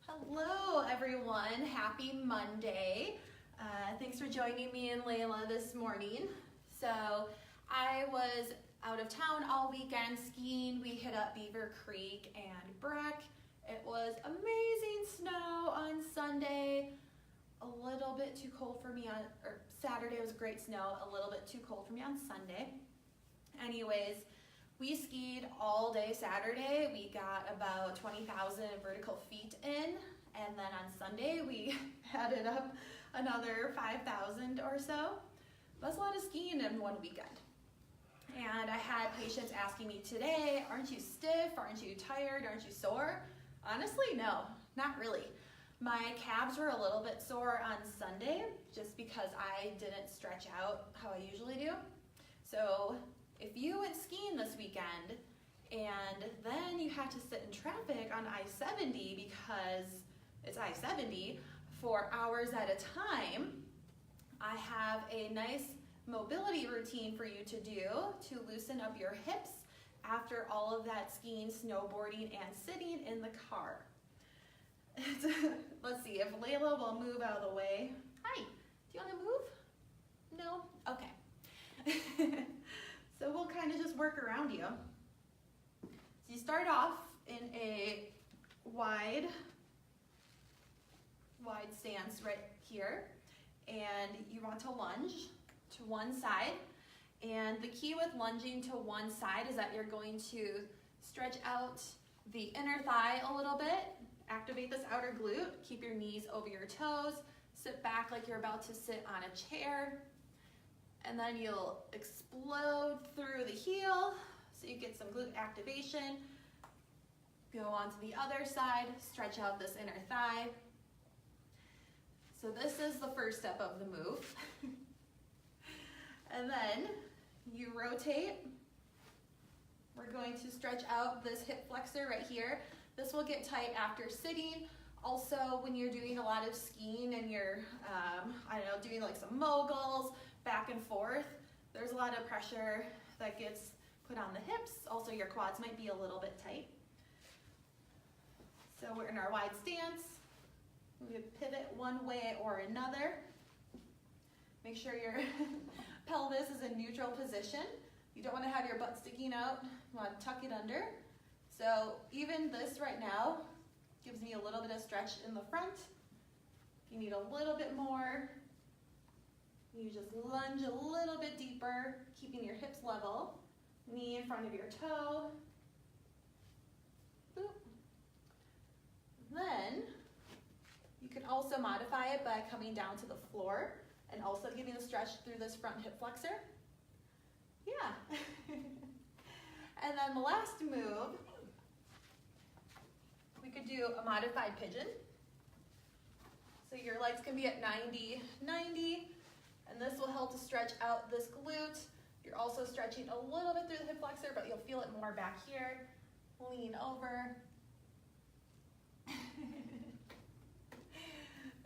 Hello everyone, happy Monday. Thanks for joining me and Layla this morning. So I was out of town all weekend skiing. We hit up Beaver Creek and Breck. It was amazing snow on Sunday. A little bit too cold for me or Saturday was great snow, a little bit too cold for me on Sunday. Anyways, we skied all day Saturday. We got about 20,000 vertical feet in, and then on Sunday we added up another 5,000 or so. That's a lot of skiing in one weekend. And I had patients asking me today, aren't you stiff? Aren't you tired? Aren't you sore? Honestly, no, not really. My calves were a little bit sore on Sunday just because I didn't stretch out how I usually do. So if you went skiing this weekend and then you had to sit in traffic on I-70 because it's I-70 for hours at a time, I have a nice mobility routine for you to do to loosen up your hips after all of that skiing, snowboarding, and sitting in the car. Let's see if Layla will move out of the way. Hi, do you want to move? No? Okay. So we'll kind of just work around you. So you start off in a wide stance right here, and you want to lunge to one side. And the key with lunging to one side is that you're going to stretch out the inner thigh a little bit, activate this outer glute, keep your knees over your toes, sit back like you're about to sit on a chair, and then you'll explode through the heel so you get some glute activation. Go on to the other side, stretch out this inner thigh. So this is the first step of the move. And then you rotate. We're going to stretch out this hip flexor right here. This will get tight after sitting. Also, when you're doing a lot of skiing and you're, doing like some moguls, back and forth, there's a lot of pressure that gets put on the hips. Also, your quads might be a little bit tight. So we're in our wide stance. We pivot one way or another. Make sure your pelvis is in neutral position. You don't want to have your butt sticking out. You want to tuck it under. So even this right now gives me a little bit of stretch in the front. If you need a little bit more, you just lunge a little bit deeper, keeping your hips level. Knee in front of your toe. Boop. Then you can also modify it by coming down to the floor and also getting a stretch through this front hip flexor. Yeah. And then the last move, we could do a modified pigeon. So your legs can be at 90, and this will help to stretch out this glute. You're also stretching a little bit through the hip flexor, but you'll feel it more back here. Lean over.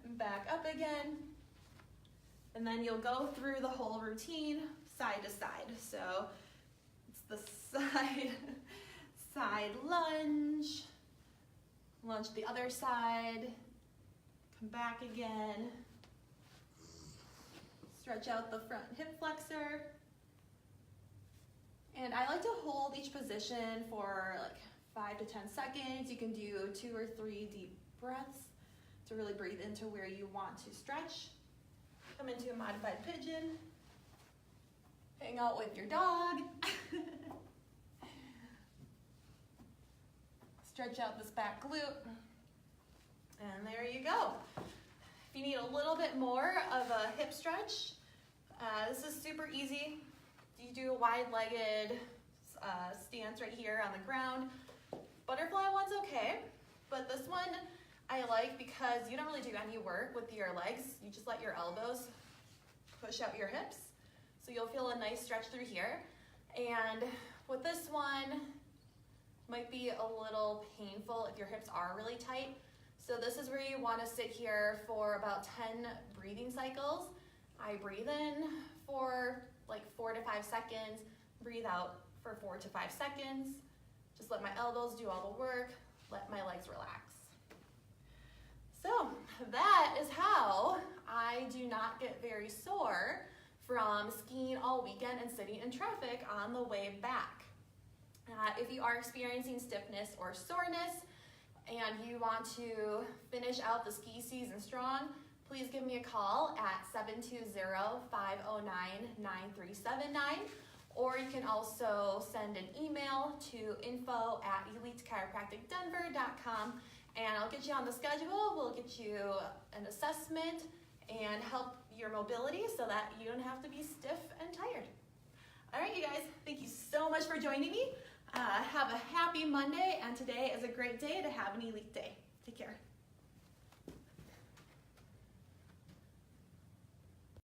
And back up again. And then you'll go through the whole routine side to side. So it's the side lunge, lunge to the other side, come back again, stretch out the front hip flexor. And I like to hold each position for like 5 to 10 seconds. You can do 2 or 3 deep breaths to really breathe into where you want to stretch. Come into a modified pigeon. Hang out with your dog. Stretch out this back glute. And there you go. If you need a little bit more of a hip stretch, this is super easy. You do a wide-legged stance right here on the ground. Butterfly one's okay, but this one I like because you don't really do any work with your legs. You just let your elbows push out your hips. So you'll feel a nice stretch through here. And with this one, might be a little painful if your hips are really tight. So this is where you want to sit here for about 10 breathing cycles. I breathe in for like 4 to 5 seconds, breathe out for 4 to 5 seconds. Just let my elbows do all the work, let my legs relax. that is how I do not get very sore from skiing all weekend and sitting in traffic on the way back. If you are experiencing stiffness or soreness and you want to finish out the ski season strong, please give me a call at 720-509-9379, or you can also send an email to info@elitechiropracticdenver.com, and I'll get you on the schedule. We'll get you an assessment and help your mobility so that you don't have to be stiff and tired. All right, you guys, thank you so much for joining me. Have a happy Monday, and today is a great day to have an elite day. Take care.